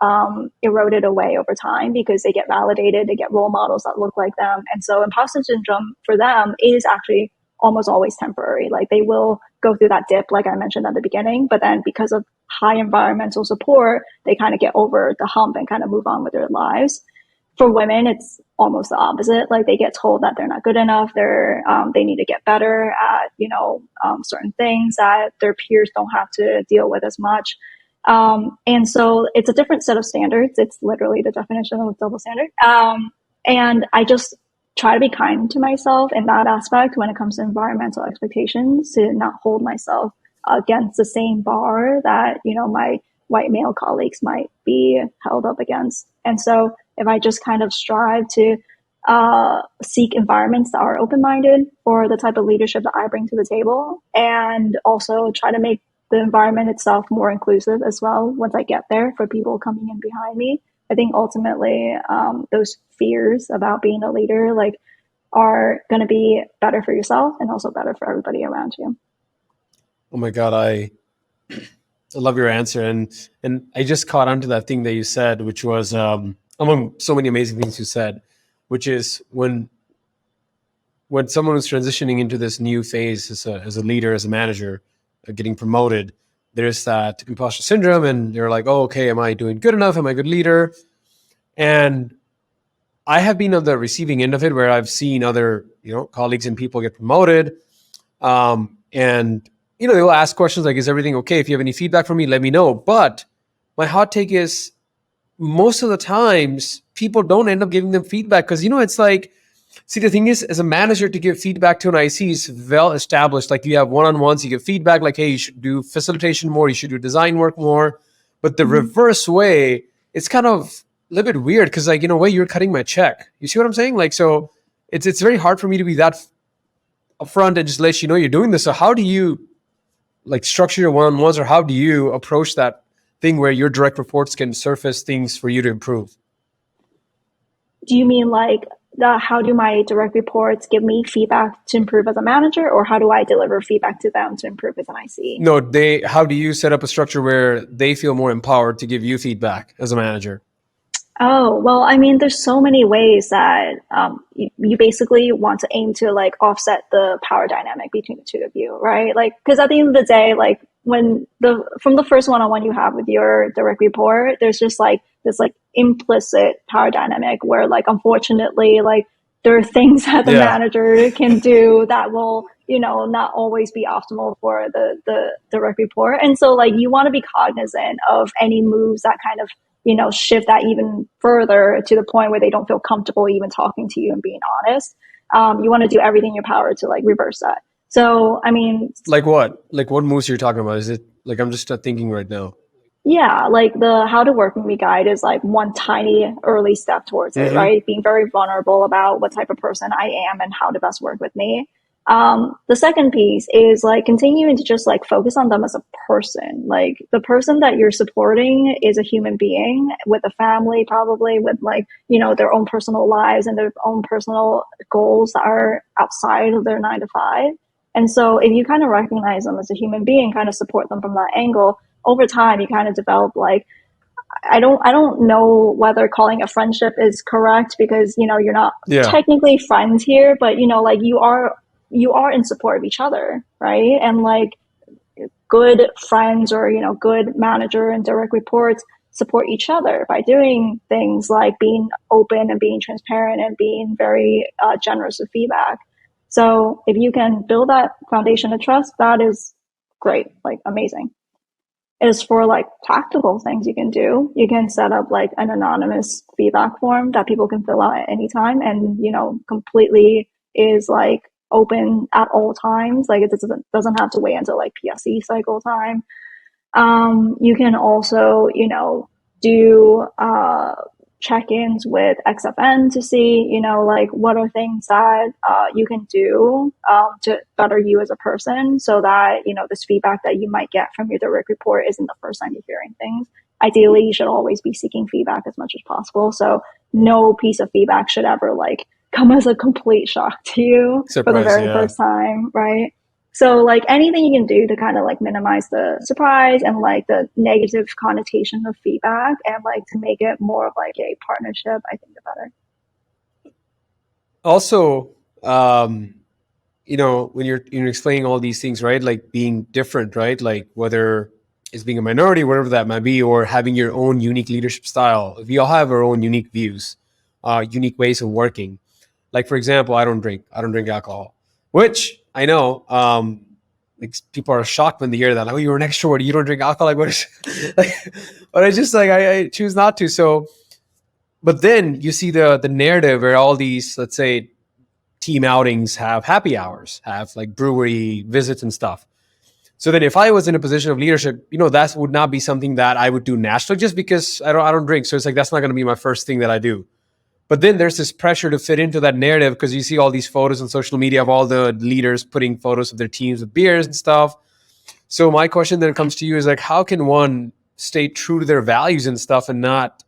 Speaker 2: eroded away over time because they get validated, they get role models that look like them. And so imposter syndrome for them is actually almost always temporary. Like they will go through that dip, like I mentioned at the beginning, but then because of high environmental support, they kind of get over the hump and kind of move on with their lives. For women, it's almost the opposite. Like they get told that they're not good enough. They need to get better at, certain things that their peers don't have to deal with as much. And so it's a different set of standards. It's literally the definition of a double standard. And I just try to be kind to myself in that aspect when it comes to environmental expectations, to not hold myself against the same bar that, my white male colleagues might be held up against. And so if I just kind of strive to seek environments that are open-minded for the type of leadership that I bring to the table, and also try to make the environment itself more inclusive as well once I get there for people coming in behind me, I think ultimately those fears about being a leader are going to be better for yourself and also better for everybody around you.
Speaker 1: Oh my God, I love your answer, and I just caught onto that thing that you said, which was among so many amazing things you said, which is when someone is transitioning into this new phase as a leader, as a manager, getting promoted, there's that imposter syndrome, and they're like, oh, okay, am I doing good enough? Am I a good leader? And I have been on the receiving end of it, where I've seen other, colleagues and people get promoted, and they'll ask questions like, is everything okay? If you have any feedback for me, let me know. But my hot take is most of the times people don't end up giving them feedback, because, it's like, see, the thing is, as a manager, to give feedback to an IC is well established. Like you have one-on-ones, you give feedback like, hey, you should do facilitation more, you should do design work more. But the reverse way, it's kind of a little bit weird, because like, in a way, you're cutting my check. You see what I'm saying? Like, so it's very hard for me to be that upfront and just let you know you're doing this. So how do you structure your one-on-ones, or how do you approach that thing where your direct reports can surface things for you to improve?
Speaker 2: Do you mean how do my direct reports give me feedback to improve as a manager, or how do I deliver feedback to them to improve as an IC?
Speaker 1: No, how do you set up a structure where they feel more empowered to give you feedback as a manager?
Speaker 2: Oh, well, I mean, there's so many ways that you basically want to aim to like offset the power dynamic between the two of you, right? Like, because at the end of the day, like when from the first one-on-one you have with your direct report, there's just like this like implicit power dynamic where like unfortunately, like there are things that the
Speaker 1: Yeah.
Speaker 2: manager can do that will, not always be optimal for the direct report. And so like you want to be cognizant of any moves that kind of shift that even further to the point where they don't feel comfortable even talking to you and being honest. You want to do everything in your power to like reverse that. So, I mean,
Speaker 1: Like what? Like what moves you're talking about? Is it like I'm just thinking right now?
Speaker 2: yeah, like the how to work with me guide is like one tiny early step towards it,
Speaker 1: Mm-hmm.
Speaker 2: right? Being very vulnerable about what type of person I am and how to best work with me. The second piece is like continuing to just like focus on them as a person. Like the person that you're supporting is a human being with a family, probably with like, their own personal lives and their own personal goals that are outside of their 9 to 5. And so if you kind of recognize them as a human being, kind of support them from that angle, over time you kind of develop like I don't know whether calling a friendship is correct because you're not
Speaker 1: Yeah.
Speaker 2: technically friends here, but like you are in support of each other, right? And like good friends or good manager and direct reports support each other by doing things like being open and being transparent and being very generous with feedback. So if you can build that foundation of trust, that is great, like amazing. Is for like tactical things you can do. You can set up like an anonymous feedback form that people can fill out at any time and, completely is like open at all times. Like it doesn't have to wait until like PSE cycle time. You can also, do check-ins with XFN to see, like what are things that you can do to better you as a person so that, this feedback that you might get from your direct report isn't the first time you're hearing things. Ideally, you should always be seeking feedback as much as possible. So no piece of feedback should ever like come as a complete shock to you for the
Speaker 1: Surprise.
Speaker 2: very
Speaker 1: Yeah.
Speaker 2: first time, right? So like anything you can do to kind of like minimize the surprise and like the negative connotation of feedback and like to make it more of like a partnership, I think the better.
Speaker 1: Also, when you're explaining all these things, right? Like being different, right? Like whether it's being a minority, whatever that might be, or having your own unique leadership style. We all have our own unique views, unique ways of working. Like for example, I don't drink. I don't drink alcohol, which I know. Like people are shocked when they hear that. Like, oh, you're an extrovert. You don't drink alcohol. Like what is? Like, but I just like I choose not to. So, but then you see the narrative where all these, let's say, team outings have happy hours, have like brewery visits and stuff. So then if I was in a position of leadership, that would not be something that I would do naturally just because I don't drink. So it's like that's not going to be my first thing that I do. But then there's this pressure to fit into that narrative because you see all these photos on social media of all the leaders putting photos of their teams with beers and stuff. So my question then comes to you is like, how can one stay true to their values and stuff and not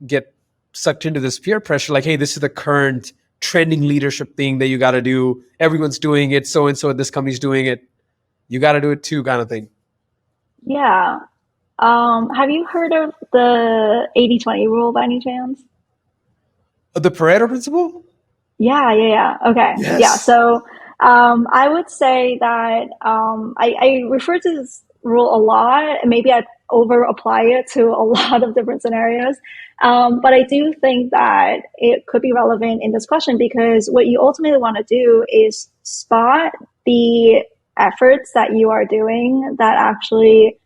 Speaker 1: get sucked into this peer pressure? Like, hey, this is the current trending leadership thing that you got to do. Everyone's doing it. So and so at this company's doing it. You got to do it too, kind of thing.
Speaker 2: Yeah. Have you heard of the 80/20 rule by any chance?
Speaker 1: The Pareto principle?
Speaker 2: Yeah, yeah, yeah. Okay. Yeah.
Speaker 1: Yes.
Speaker 2: So I would say that I refer to this rule a lot. And maybe I over apply it to a lot of different scenarios. But I do think that it could be relevant in this question because what you ultimately want to do is spot the efforts that you are doing that actually,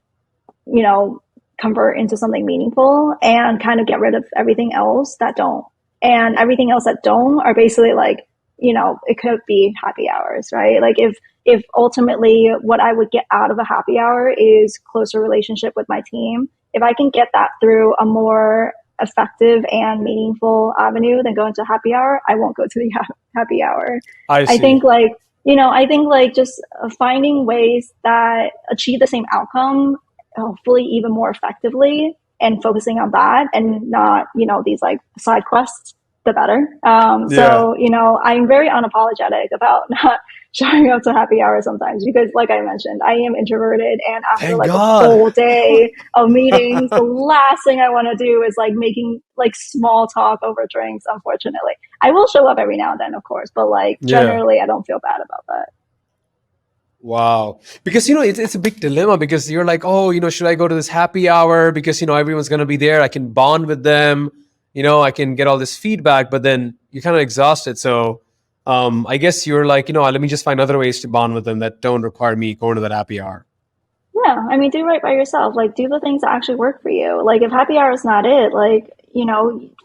Speaker 2: you know, convert into something meaningful and kind of get rid of everything else that don't. And everything else that don't are basically like, it could be happy hours, right? Like if ultimately what I would get out of a happy hour is closer relationship with my team, if I can get that through a more effective and meaningful avenue than going to happy hour, I won't go to the happy hour.
Speaker 1: I
Speaker 2: I think
Speaker 1: see.
Speaker 2: like, I think like just finding ways that achieve the same outcome, hopefully even more effectively and focusing on that and not, these like side quests, the better.
Speaker 1: Yeah.
Speaker 2: I'm very unapologetic about not showing up to happy hour sometimes because, like I mentioned, I am introverted, and after
Speaker 1: Thank
Speaker 2: like a
Speaker 1: God.
Speaker 2: full day of meetings, the last thing I want to do is like making like small talk over drinks. Unfortunately, I will show up every now and then, of course, but like
Speaker 1: Yeah.
Speaker 2: generally, I don't feel bad about that.
Speaker 1: Wow. Because, it's a big dilemma because you're like, oh, should I go to this happy hour? Because, everyone's going to be there. I can bond with them. I can get all this feedback, but then you're kind of exhausted. So I guess you're like, let me just find other ways to bond with them that don't require me going to that happy hour.
Speaker 2: Yeah, I mean, do right by yourself. Like, do the things that actually work for you. Like, if happy hour is not it, like,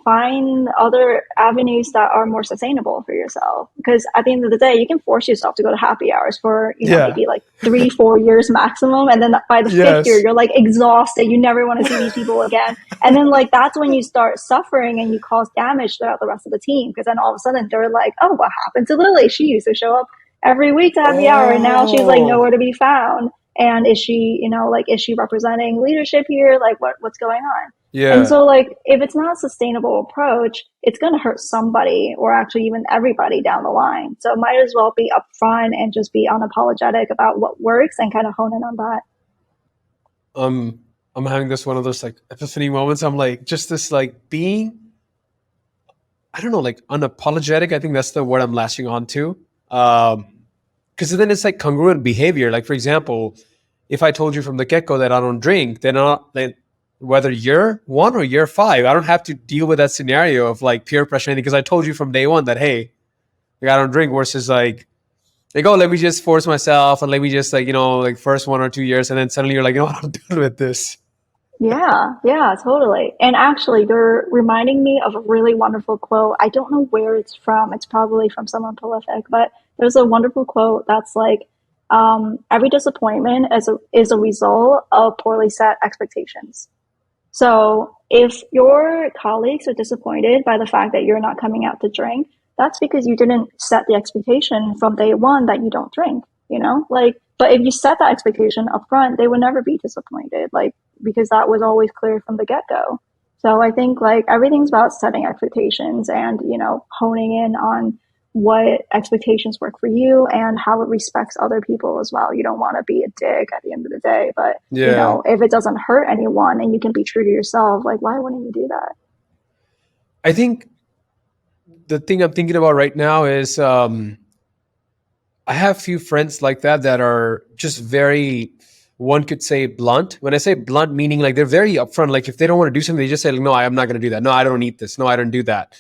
Speaker 2: find other avenues that are more sustainable for yourself. Because at the end of the day, you can force yourself to go to happy hours for,
Speaker 1: Yeah.
Speaker 2: maybe like 3, 4 years maximum. And then by the fifth year,
Speaker 1: Yes.
Speaker 2: you're like exhausted. You never want to see these people again. And then, like, that's when you start suffering and you cause damage throughout the rest of the team. Because then all of a sudden, they're like, oh, what happened to Lily? She used to show up every week to happy hour, and now she's like
Speaker 1: Oh,
Speaker 2: nowhere to be found. And is she, like, is she representing leadership here? Like, what's going on? And
Speaker 1: yeah.
Speaker 2: so, like, if it's not a sustainable approach, it's going to hurt somebody, or actually even everybody down the line. So might as well be upfront and just be unapologetic about what works and kind of hone in on that.
Speaker 1: Um, I'm having this one of those like epiphany moments. I'm like, just this like being, I don't know, like unapologetic. I think that's the word I'm latching on to. Because then it's like congruent behavior. Like, for example, if I told you from the get go that I don't drink, then whether year one or year five, I don't have to deal with that scenario of like peer pressure because I told you from day one that, hey, like, I don't drink, versus like, oh, let me just force myself and let me just like, like first 1 or 2 years. And then suddenly you're like, I'm done with this.
Speaker 2: Yeah, yeah, totally. And actually, you're reminding me of a really wonderful quote. I don't know where it's from. It's probably from someone prolific, but there's a wonderful quote that's like, every disappointment is a result of poorly set expectations. So if your colleagues are disappointed by the fact that you're not coming out to drink, that's because you didn't set the expectation from day one that you don't drink, like, but if you set that expectation up front, they would never be disappointed, like, because that was always clear from the get go. So I think like everything's about setting expectations and, honing in on what expectations work for you and how it respects other people as well. You don't want to be a dick at the end of the day, but
Speaker 1: Yeah.
Speaker 2: if it doesn't hurt anyone and you can be true to yourself, like, why wouldn't you do that?
Speaker 1: I think the thing I'm thinking about right now is I have few friends like that are just very, one could say blunt. When I say blunt, meaning like they're very upfront. Like if they don't want to do something, they just say, like, no, I'm not going to do that. No, I don't eat this. No, I don't do that.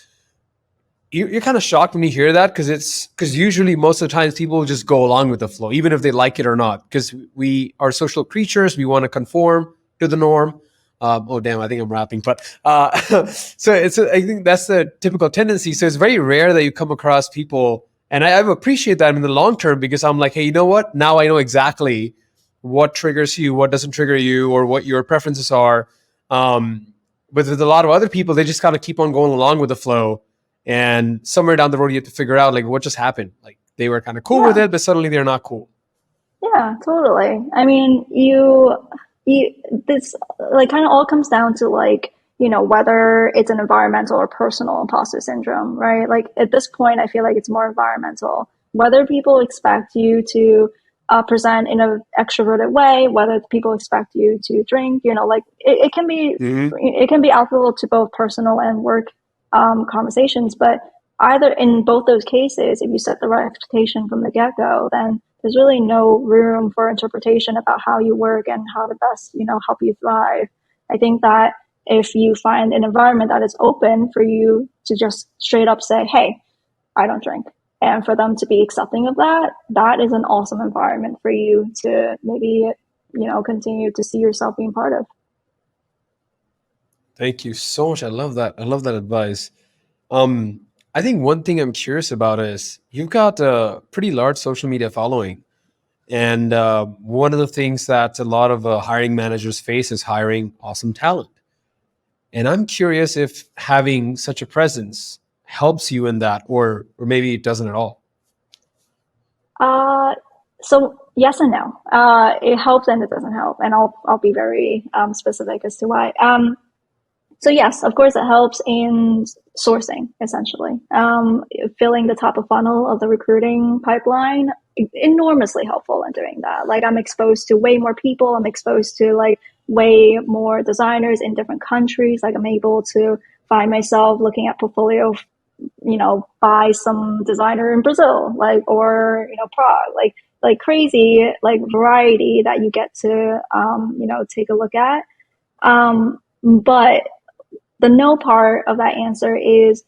Speaker 1: You're kind of shocked when you hear that because usually most of the times people just go along with the flow, even if they like it or not, because we are social creatures. We want to conform to the norm. Oh damn! I think I'm rapping, but so I think that's the typical tendency. So it's very rare that you come across people, and I appreciate that in the long term because I'm like, hey, you know what? Now I know exactly what triggers you, what doesn't trigger you, or what your preferences are. Um, but with a lot of other people, they just kind of keep on going along with the flow, and somewhere down the road, you have to figure out like what just happened. Like they were kind of cool with
Speaker 2: Yeah,
Speaker 1: it, but suddenly they're not cool.
Speaker 2: yeah, totally. I mean, you, this like kind of all comes down to like, whether it's an environmental or personal imposter syndrome, right? Like at this point, I feel like it's more environmental. Whether people expect you to present in an extroverted way, whether people expect you to drink, like it can be,
Speaker 1: Mm-hmm.
Speaker 2: applicable to both personal and work conversations. But either in both those cases, if you set the right expectation from the get go, then there's really no room for interpretation about how you work and how to best, help you thrive. I think that if you find an environment that is open for you to just straight up say, hey, I don't drink, and for them to be accepting of that, that is an awesome environment for you to maybe, continue to see yourself being part of.
Speaker 1: Thank you so much. I love that. I love that advice. Um, I think one thing I'm curious about is you've got a pretty large social media following. And one of the things that a lot of hiring managers face is hiring awesome talent. And I'm curious if having such a presence helps you in that, or maybe it doesn't at all.
Speaker 2: Uh, so yes and no. It helps and it doesn't help, and I'll be very specific as to why. So yes, of course, it helps in sourcing, essentially. Filling the top of funnel of the recruiting pipeline, enormously helpful in doing that. Like I'm exposed to way more people. I'm exposed to like way more designers in different countries. Like I'm able to find myself looking at portfolio, by some designer in Brazil, like, or, Prague, like crazy, like variety that you get to, take a look at. But the no part of that answer is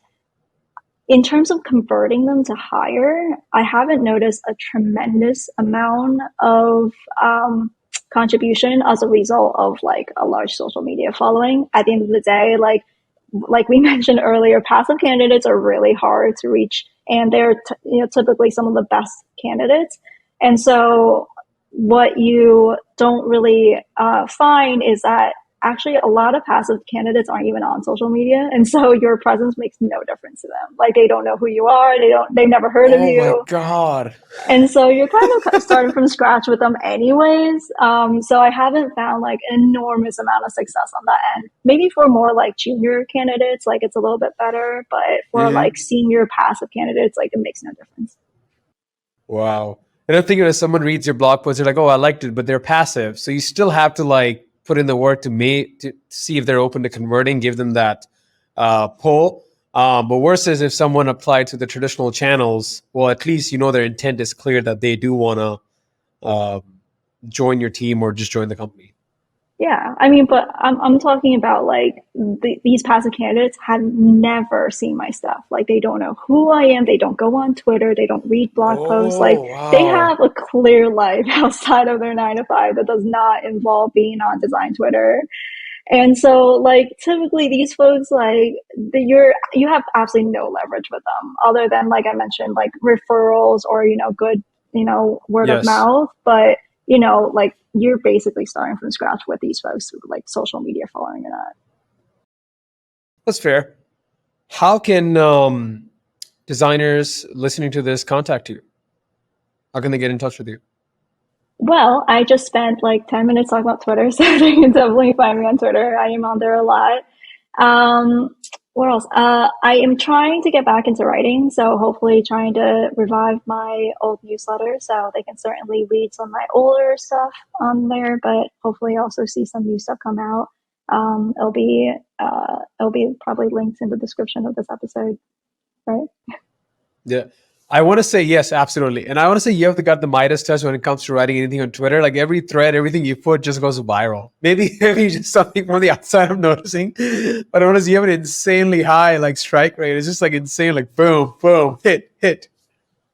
Speaker 2: in terms of converting them to hire, I haven't noticed a tremendous amount of contribution as a result of like a large social media following. At the end of the day, like we mentioned earlier, passive candidates are really hard to reach, and they're typically some of the best candidates. And so what you don't really find is that actually a lot of passive candidates aren't even on social media, and so your presence makes no difference to them. Like they don't know who you are, they've never heard of
Speaker 1: Oh my
Speaker 2: you,
Speaker 1: God.
Speaker 2: and so you're kind of starting from scratch with them anyways. So I haven't found like an enormous amount of success on that end. Maybe for more like junior candidates, like it's a little bit better, but for like senior passive candidates, like it makes no difference.
Speaker 1: Wow. And I'm thinking if someone reads your blog post, they're like, oh, I liked it, but they're passive. So you still have to like put in the work to see if they're open to converting, give them that pull. But worse is if someone applied to the traditional channels, well, at least their intent is clear that they do want to join your team or just join the company.
Speaker 2: Yeah, I mean, but I'm talking about like these passive candidates have never seen my stuff. Like they don't know who I am. They don't go on Twitter. They don't read blog posts. Like
Speaker 1: Oh,
Speaker 2: they
Speaker 1: wow.
Speaker 2: have a clear life outside of their 9 to 5 that does not involve being on design Twitter. And so like typically these folks like you have absolutely no leverage with them other than like I mentioned like referrals or good word of
Speaker 1: Yes,
Speaker 2: mouth, but like you're basically starting from scratch with these folks with like social media following or not.
Speaker 1: that's fair. How can designers listening to this contact you? How can they get in touch with you?
Speaker 2: Well, I just spent like 10 minutes talking about Twitter, so they can definitely find me on Twitter. I am on there a lot. Um, what else? I am trying to get back into writing, so hopefully trying to revive my old newsletter. So they can certainly read some of my older stuff on there, but hopefully also see some new stuff come out. It'll be probably linked in the description of this episode, right?
Speaker 1: Yeah. I want to say yes, absolutely. And I want to say you have got the Midas touch when it comes to writing anything on Twitter. Like every thread, everything you put just goes viral. Maybe just something from the outside I'm noticing. But I want to see you have an insanely high like strike rate. It's just like insane, like boom, boom, hit.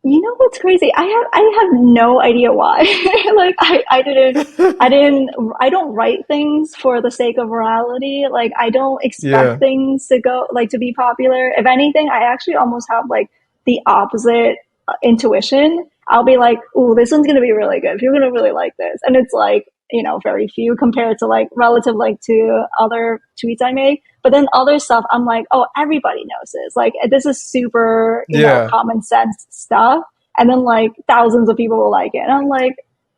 Speaker 2: You know what's crazy? I have no idea why. Like I don't write things for the sake of virality. Like I don't expect
Speaker 1: Yeah.
Speaker 2: things to go like to be popular. If anything, I actually almost have like the opposite intuition. I'll be like, "Ooh, this one's gonna be really good. You're gonna really like this," and it's like very few compared to like relative like to other tweets I make. But then other stuff, I'm like, oh, everybody knows this. Like this is super,
Speaker 1: Yeah.
Speaker 2: common sense stuff. And then like thousands of people will like it. And I'm like,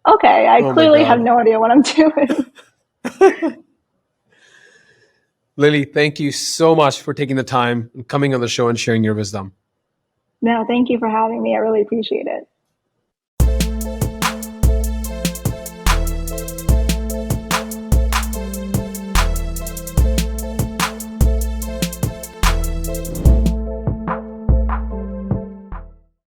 Speaker 2: okay, I
Speaker 1: Oh my
Speaker 2: clearly have
Speaker 1: God.
Speaker 2: no idea what I'm doing.
Speaker 1: Lily, thank you so much for taking the time and coming on the show and sharing your wisdom.
Speaker 2: No, thank you for having me. I really appreciate it.